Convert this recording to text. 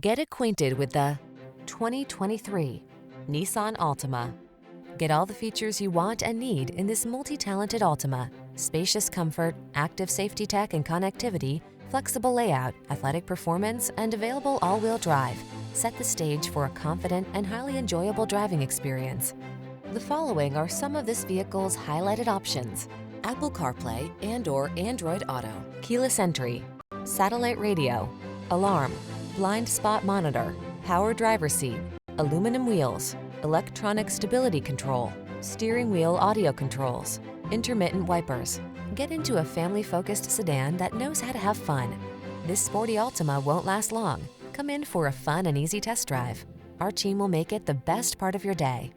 Get acquainted with the 2023 Nissan Altima. Get all the features you want and need in this multi-talented Altima. Spacious comfort, active safety tech and connectivity, flexible layout, athletic performance, and available all-wheel drive set the stage for a confident and highly enjoyable driving experience. The following are some of this vehicle's highlighted options: Apple CarPlay and/or Android Auto, keyless entry, satellite radio, alarm, blind spot monitor, power driver seat, aluminum wheels, electronic stability control, steering wheel audio controls, intermittent wipers. Get into a family-focused sedan that knows how to have fun. This sporty Altima won't last long. Come in for a fun and easy test drive. Our team will make it the best part of your day.